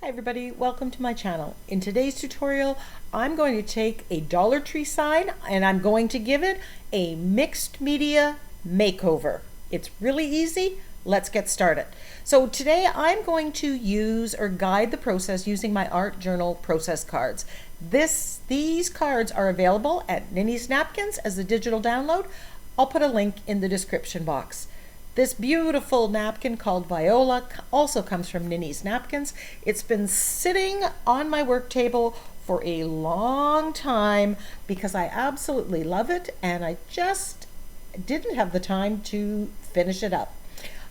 Hi everybody, welcome to my channel. In today's tutorial, I'm going to take a Dollar Tree sign and I'm going to give it a mixed media makeover. It's really easy. Let's get started. So today I'm going to use or guide the process using my art journal process cards. These cards are available at NINNYSNAPKINS as a digital download. I'll put a link in the description box. This beautiful napkin called Viola also comes from NINNYSNAPKINS. It's been sitting on my work table for a long time because I absolutely love it and I just didn't have the time to finish it up.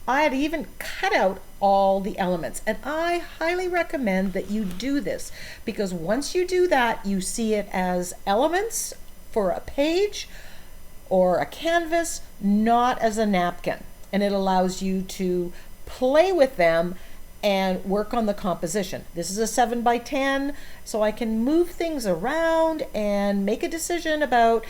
I had even cut out all the elements, and I highly recommend that you do this because once you do that, you see it as elements for a page or a canvas, not as a napkin. And it allows you to play with them and work on the composition. This is a 7 by 10, so I can move things around and make a decision about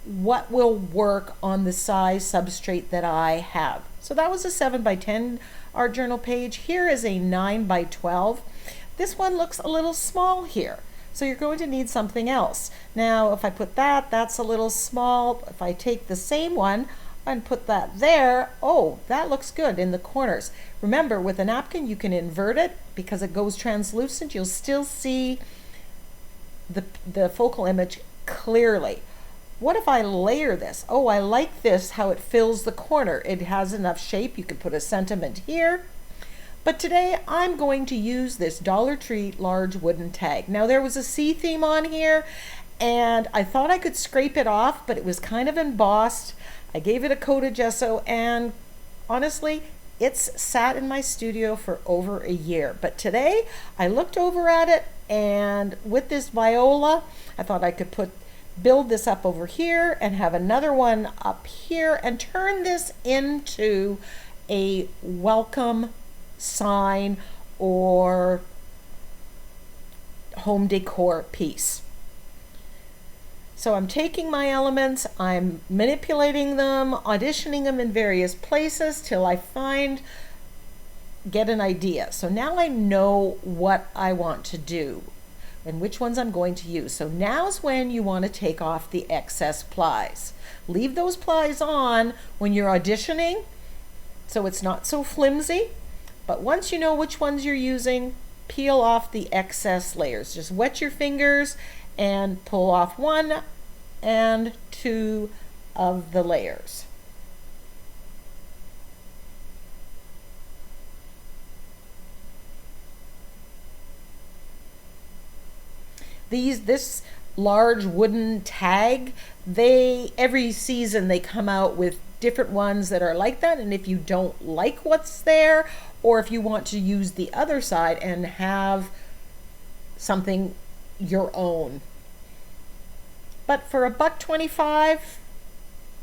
what will work on the size substrate that I have. So that was a 7 by 10 art journal page. Here is a 9 by 12. This one looks a little small here. So you're going to need something else. Now, if I put that, that's a little small. If I take the same one, and put that there, oh, that looks good in the corners. Remember, with a napkin, you can invert it because it goes translucent. You'll still see the focal image clearly. What if I layer this? Oh, I like this, how it fills the corner. It has enough shape. You could put a sentiment here. But today, I'm going to use this Dollar Tree large wooden tag. Now, there was a sea theme on here, and I thought I could scrape it off, but it was kind of embossed. I gave it a coat of gesso, and honestly, it's sat in my studio for over a year. But today, I looked over at it, and with this Viola, I thought I could build this up over here and have another one up here and turn this into a welcome sign or home decor piece. So I'm taking my elements, I'm manipulating them, auditioning them in various places till I get an idea. So now I know what I want to do and which ones I'm going to use. So now's when you want to take off the excess plies. Leave those plies on when you're auditioning so it's not so flimsy. But once you know which ones you're using, peel off the excess layers. Just wet your fingers and pull off 1 and 2 of the layers. This large wooden tag, every season they come out with different ones that are like that, and if you don't like what's there, or if you want to use the other side and have something your own. But for $1.25,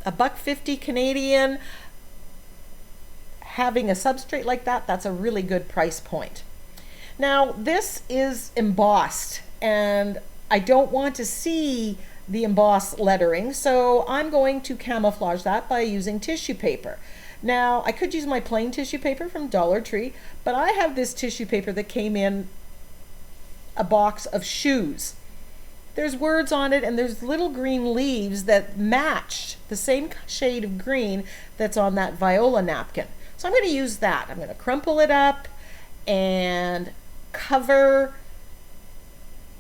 $1.50 Canadian, having a substrate like that, that's a really good price point. Now, this is embossed, and I don't want to see the embossed lettering, so I'm going to camouflage that by using tissue paper. Now, I could use my plain tissue paper from Dollar Tree, but I have this tissue paper that came in a box of shoes. There's words on it and there's little green leaves that match the same shade of green that's on that Viola napkin. So I'm going to use that. I'm going to crumple it up and cover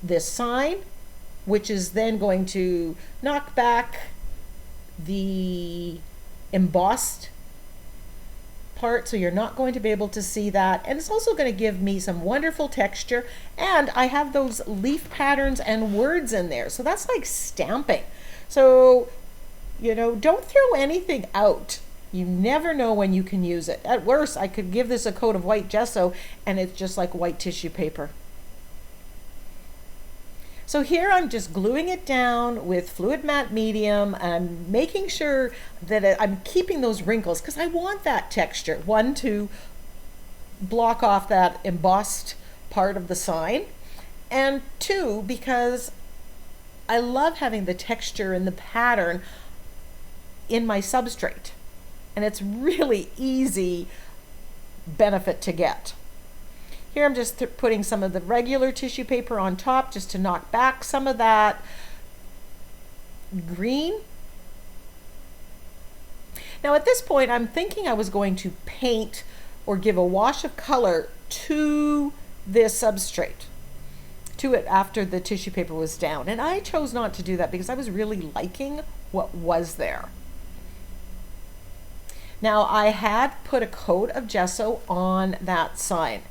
this sign, which is then going to knock back the embossed part, so you're not going to be able to see that, and it's also going to give me some wonderful texture, and I have those leaf patterns and words in there, so that's like stamping. So don't throw anything out. You never know when you can use it. At worst, I could give this a coat of white gesso and it's just like white tissue paper. So here I'm just gluing it down with fluid matte medium, and I'm making sure that I'm keeping those wrinkles because I want that texture. 1, to block off that embossed part of the sign, and 2, because I love having the texture and the pattern in my substrate, and it's really easy benefit to get. Here I'm just putting some of the regular tissue paper on top just to knock back some of that green. Now at this point, I'm thinking I was going to paint or give a wash of color to this substrate, to it after the tissue paper was down. And I chose not to do that because I was really liking what was there. Now I had put a coat of gesso on that sign.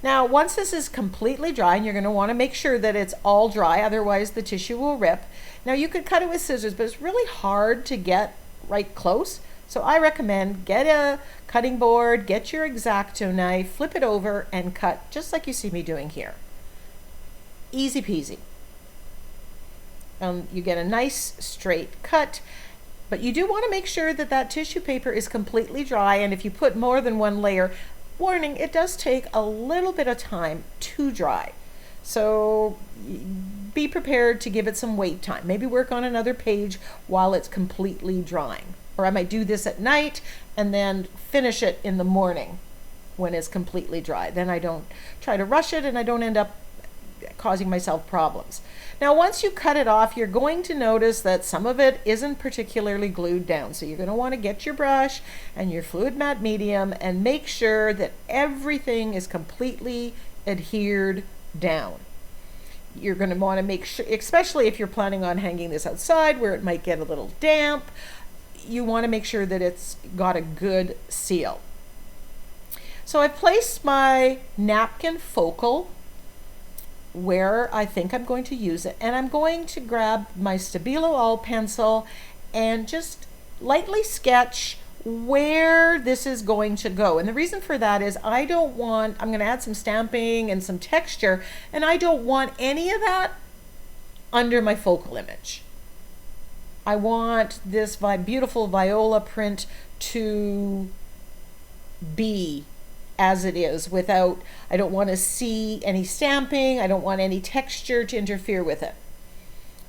Now once this is completely dry, and you're going to want to make sure that it's all dry, otherwise the tissue will rip. Now you could cut it with scissors, but it's really hard to get right close. So I recommend get a cutting board, get your X-Acto knife, flip it over and cut just like you see me doing here. Easy peasy. You get a nice straight cut, but you do want to make sure that that tissue paper is completely dry, and if you put more than one layer, warning, it does take a little bit of time to dry. So be prepared to give it some wait time. Maybe work on another page while it's completely drying. Or I might do this at night and then finish it in the morning when it's completely dry. Then I don't try to rush it and I don't end up causing myself problems. Now once you cut it off, you're going to notice that some of it isn't particularly glued down. So you're going to want to get your brush and your fluid matte medium and make sure that everything is completely adhered down. You're going to want to make sure, especially if you're planning on hanging this outside where it might get a little damp, you want to make sure that it's got a good seal. So I've placed my napkin focal where I think I'm going to use it, and I'm going to grab my Stabilo All pencil and just lightly sketch where this is going to go. And the reason for that is I'm going to add some stamping and some texture, and I don't want any of that under my focal image. I want this beautiful viola print to be as it is without, I don't want to see any stamping, I don't want any texture to interfere with it.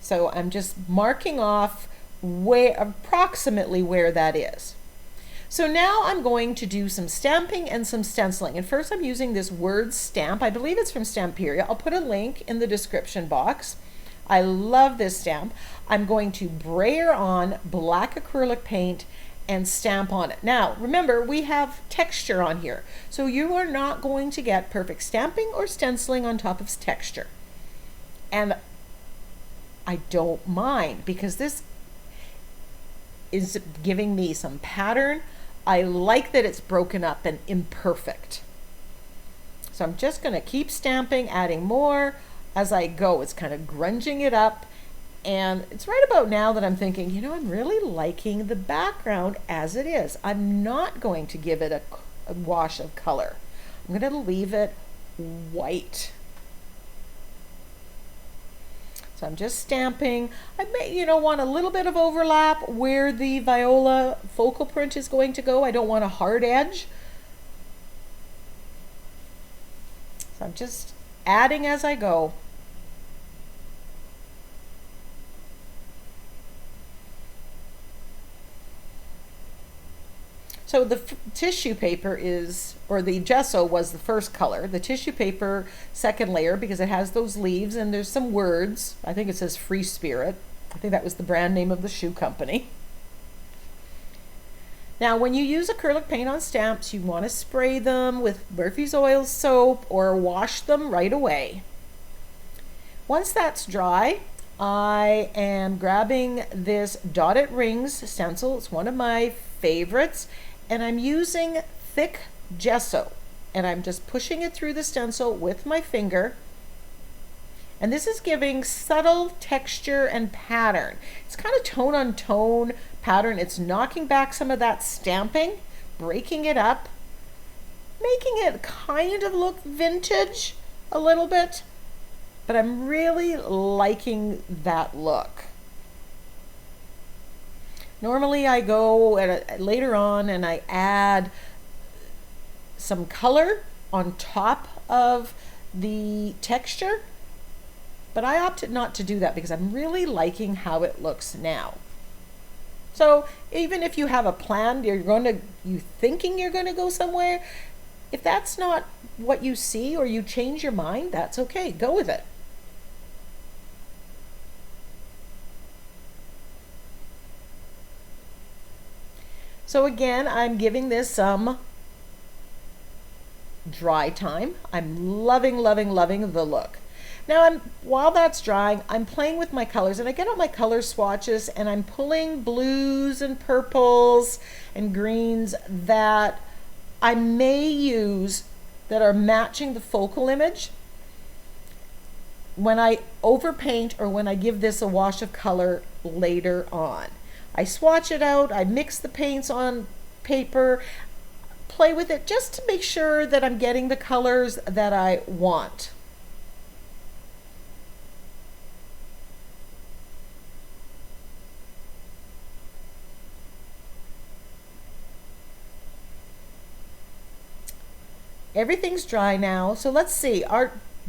So I'm just marking off approximately where that is. So now I'm going to do some stamping and some stenciling. And first I'm using this word stamp. I believe it's from Stamperia. I'll put a link in the description box. I love this stamp. I'm going to brayer on black acrylic paint and stamp on it. Now, remember, we have texture on here, so you are not going to get perfect stamping or stenciling on top of texture. And I don't mind because this is giving me some pattern. I like that it's broken up and imperfect. So I'm just going to keep stamping, adding more as I go. It's kind of grunging it up. And it's right about now that I'm thinking, you know, I'm really liking the background as it is. I'm not going to give it a wash of color. I'm going to leave it white. So I'm just stamping. I may, want a little bit of overlap where the viola focal print is going to go. I don't want a hard edge. So I'm just adding as I go. So the tissue paper or the gesso was the first color. The tissue paper, second layer, because it has those leaves and there's some words. I think it says Free Spirit. I think that was the brand name of the shoe company. Now, when you use acrylic paint on stamps, you want to spray them with Murphy's Oil soap or wash them right away. Once that's dry, I am grabbing this Dotted Rings stencil. It's one of my favorites. And I'm using thick gesso, and I'm just pushing it through the stencil with my finger. And this is giving subtle texture and pattern. It's kind of tone on tone pattern. It's knocking back some of that stamping, breaking it up, making it kind of look vintage a little bit. But I'm really liking that look. Normally I go later on and I add some color on top of the texture, but I opted not to do that because I'm really liking how it looks now. So even if you have a plan, you're thinking you're going to go somewhere, If that's not what you see or you change your mind, that's okay. Go with it. So again, I'm giving this some dry time. I'm loving, loving, loving the look. Now while that's drying, I'm playing with my colors, and I get out my color swatches and I'm pulling blues and purples and greens that I may use that are matching the focal image when I overpaint or when I give this a wash of color later on. I swatch it out, I mix the paints on paper, play with it just to make sure that I'm getting the colors that I want. Everything's dry now, so let's see.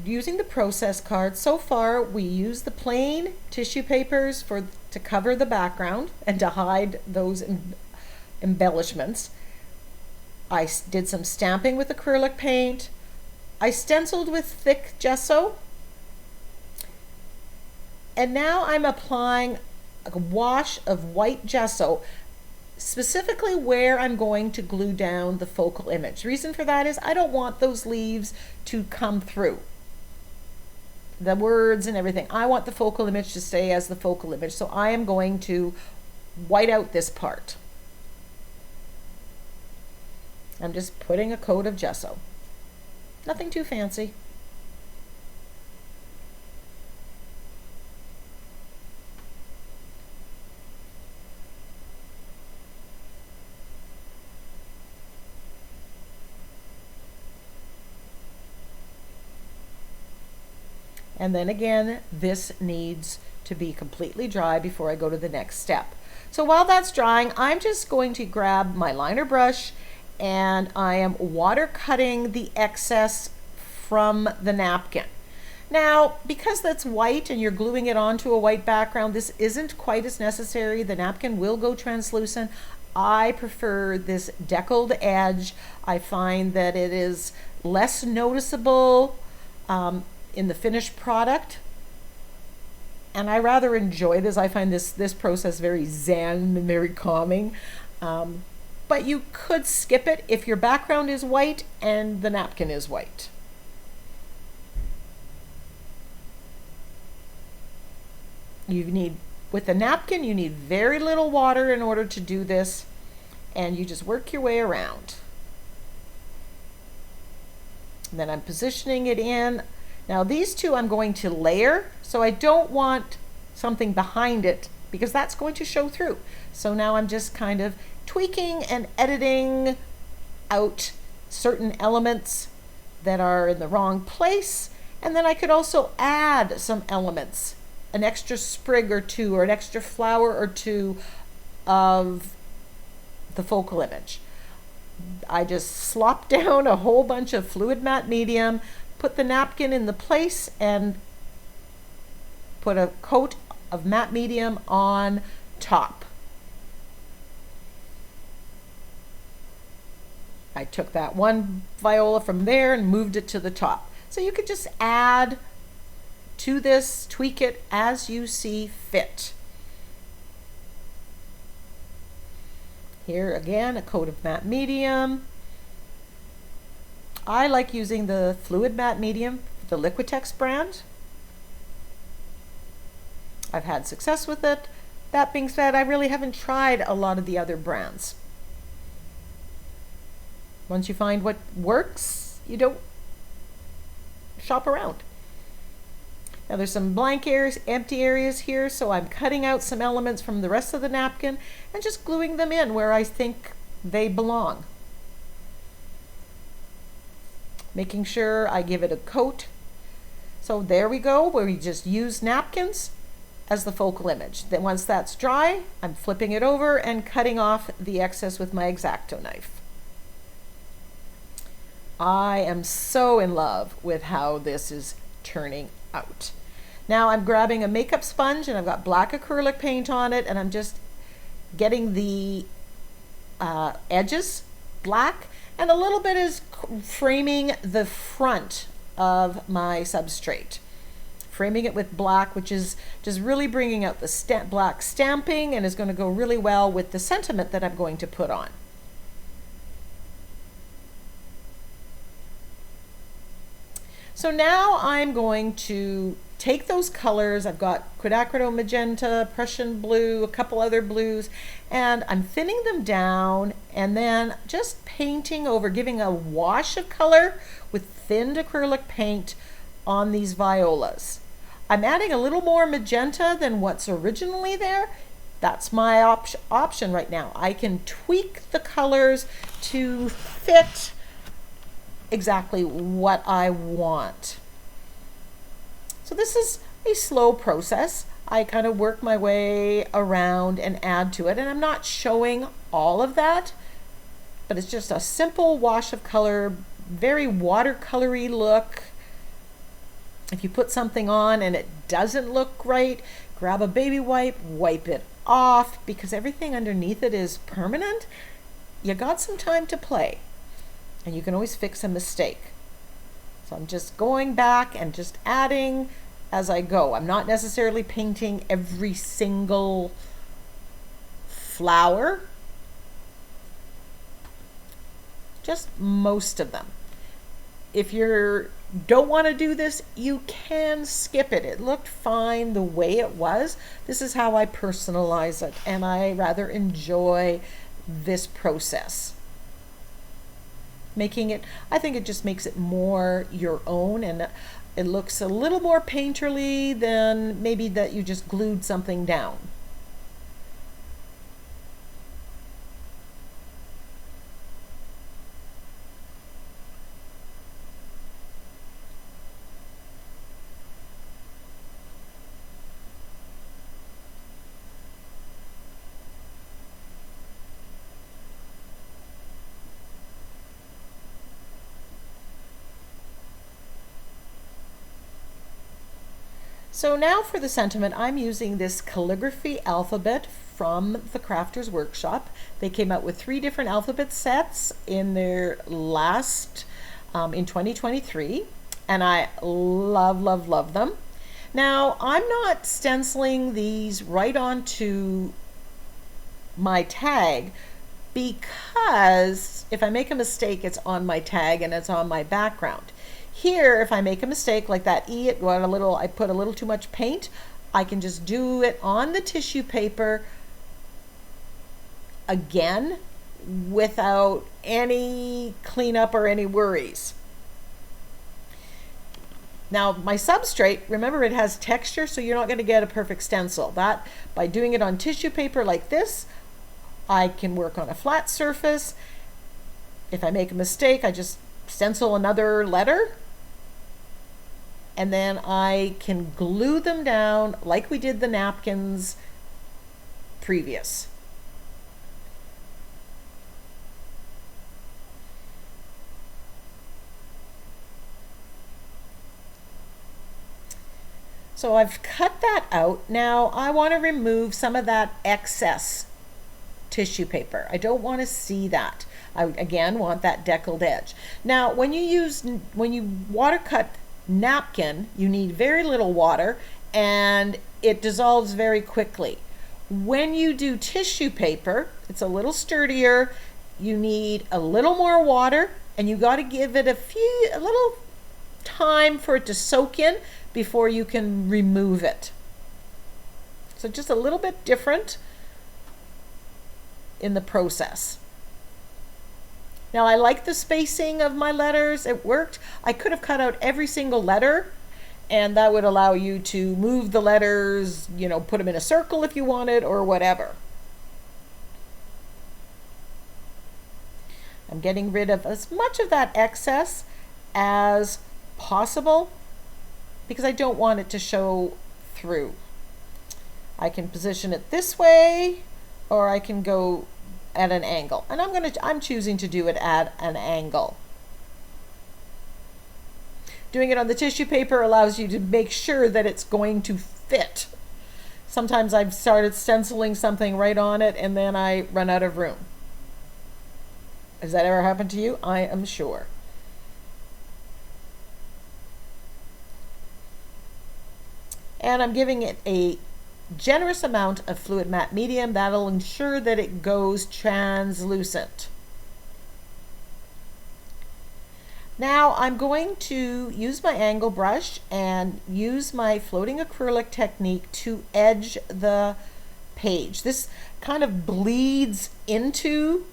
Using the process card, so far we use the plain tissue papers to cover the background and to hide those embellishments. I did some stamping with acrylic paint. I stenciled with thick gesso. And now I'm applying a wash of white gesso, specifically where I'm going to glue down the focal image. The reason for that is I don't want those leaves to come through. The words and everything. I want the focal image to stay as the focal image, so I am going to white out this part. I'm just putting a coat of gesso. Nothing too fancy. And then again, this needs to be completely dry before I go to the next step. So while that's drying, I'm just going to grab my liner brush and I am water cutting the excess from the napkin. Now, because that's white and you're gluing it onto a white background, this isn't quite as necessary. The napkin will go translucent. I prefer this deckled edge. I find that it is less noticeable in the finished product, and I rather enjoy this. I find this process very zen and very calming, but you could skip it if your background is white and the napkin is white. With the napkin, you need very little water in order to do this, and you just work your way around. And then I'm positioning it in. Now these two I'm going to layer, so I don't want something behind it because that's going to show through. So now I'm just kind of tweaking and editing out certain elements that are in the wrong place, and then I could also add some elements, an extra sprig or two or an extra flower or two of the focal image. I just slop down a whole bunch of fluid matte medium, put the napkin in the place, and put a coat of matte medium on top. I took that one viola from there and moved it to the top. So you could just add to this, tweak it as you see fit. Here again, a coat of matte medium. I like using the fluid matte medium, the Liquitex brand. I've had success with it. That being said, I really haven't tried a lot of the other brands. Once you find what works, you don't shop around. Now there's some blank areas, empty areas here, so I'm cutting out some elements from the rest of the napkin and just gluing them in where I think they belong. Making sure I give it a coat. So there we go, where we just use napkins as the focal image. Then once that's dry, I'm flipping it over and cutting off the excess with my X-Acto knife. I am so in love with how this is turning out. Now I'm grabbing a makeup sponge and I've got black acrylic paint on it, and I'm just getting the edges black, and a little bit is framing the front of my substrate. Framing it with black, which is just really bringing out the black stamping and is going to go really well with the sentiment that I'm going to put on. So now I'm going to take those colors. I've got quinacridone magenta, Prussian blue, a couple other blues, and I'm thinning them down and then just painting over, giving a wash of color with thinned acrylic paint on these violas. I'm adding a little more magenta than what's originally there. That's my option right now. I can tweak the colors to fit exactly what I want. So this is a slow process. I kind of work my way around and add to it, and I'm not showing all of that, but it's just a simple wash of color, very watercolory look. If you put something on and it doesn't look right, grab a baby wipe, wipe it off, because everything underneath it is permanent. You got some time to play, and you can always fix a mistake. So I'm just going back and just adding as I go. I'm not necessarily painting every single flower, just most of them. If you don't want to do this, you can skip it. It looked fine the way it was. This is how I personalize it, and I rather enjoy this process. Making it, I think it just makes it more your own, and it looks a little more painterly than maybe that you just glued something down. So now for the sentiment, I'm using this calligraphy alphabet from the Crafters Workshop. They came out with 3 different alphabet sets in their last, in 2023, and I love, love, love them. Now, I'm not stenciling these right onto my tag because if I make a mistake, it's on my tag and it's on my background. Here, if I make a mistake like that I put a little too much paint, I can just do it on the tissue paper again without any cleanup or any worries. Now, my substrate, remember, it has texture, so you're not going to get a perfect stencil. That, by doing it on tissue paper like this, I can work on a flat surface. If I make a mistake, I just stencil another letter, and then I can glue them down like we did the napkins previous. So I've cut that out. Now I want to remove some of that excess tissue paper. I don't want to see that. I again want that deckled edge. Now when you water cut napkin, you need very little water and it dissolves very quickly. When you do tissue paper, it's a little sturdier. You need a little more water, and you got to give it a little time for it to soak in before you can remove it. So just a little bit different in the process. Now I like the spacing of my letters. It worked. I could have cut out every single letter, and that would allow you to move the letters, you know, put them in a circle if you wanted or whatever. I'm getting rid of as much of that excess as possible because I don't want it to show through. I can position it this way, or I can go at an angle, and I'm choosing to do it at an angle. Doing it on the tissue paper allows you to make sure that it's going to fit. Sometimes I've started stenciling something right on it and then I run out of room. Has that ever happened to you? I am sure. And I'm giving it a generous amount of fluid matte medium. That'll ensure that it goes translucent. Now I'm going to use my angle brush and use my floating acrylic technique to edge the page. This kind of bleeds into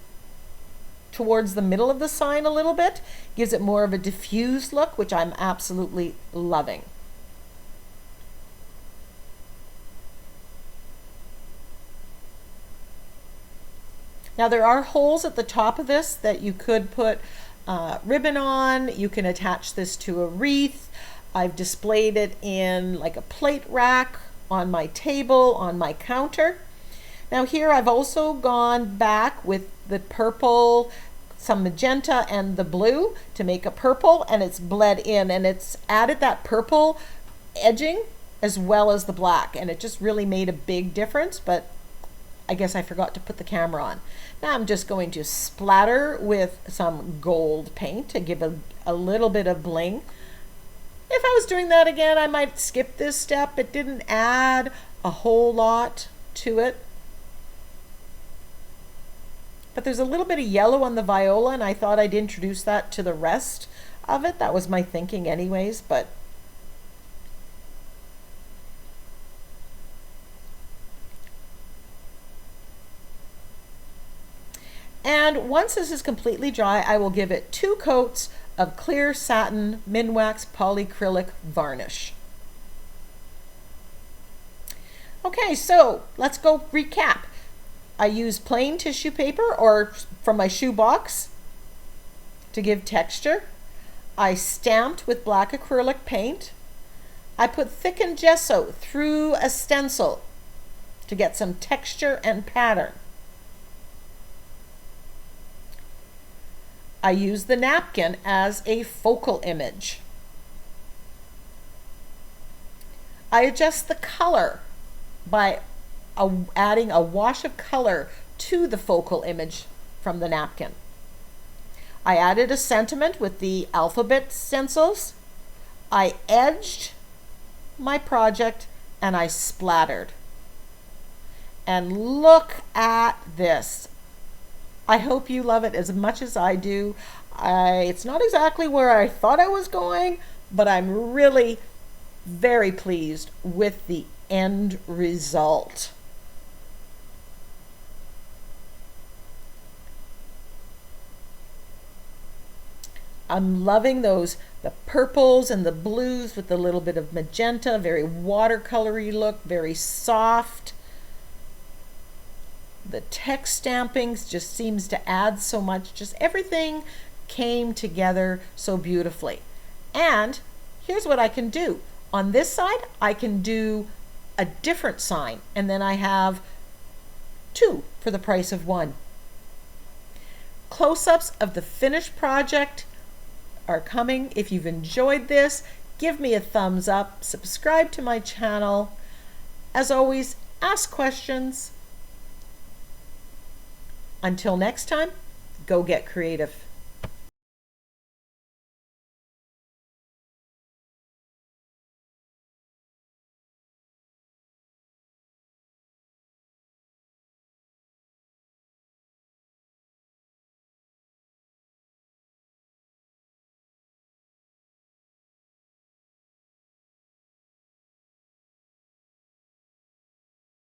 towards the middle of the sign a little bit, gives it more of a diffused look, which I'm absolutely loving. Now there are holes at the top of this that you could put ribbon on. You can attach this to a wreath. I've displayed it in like a plate rack on my table, on my counter. Now here I've also gone back with the purple, some magenta and the blue to make a purple, and it's bled in and it's added that purple edging as well as the black, and it just really made a big difference, but I guess I forgot to put the camera on. Now I'm just going to splatter with some gold paint to give a little bit of bling. If I was doing that again, I might skip this step. It didn't add a whole lot to it. But there's a little bit of yellow on the viola, and I thought I'd introduce that to the rest of it. That was my thinking anyways, but and once this is completely dry, I will give it 2 coats of clear satin Minwax polyacrylic varnish. Okay, so let's go recap. I used plain tissue paper or from my shoe box to give texture. I stamped with black acrylic paint. I put thickened gesso through a stencil to get some texture and pattern. I use the napkin as a focal image. I adjust the color by adding a wash of color to the focal image from the napkin. I added a sentiment with the alphabet stencils. I edged my project and I splattered. And look at this. I hope you love it as much as I do. It's not exactly where I thought I was going, but I'm really very pleased with the end result. I'm loving the purples and the blues with a little bit of magenta, very watercolory look, very soft. The text stampings just seems to add so much. Just everything came together so beautifully. And here's what I can do. On this side, I can do a different sign, and then I have 2 for the price of 1. Close-ups of the finished project are coming. If you've enjoyed this, give me a thumbs up, subscribe to my channel. As always, ask questions. Until next time, go get creative.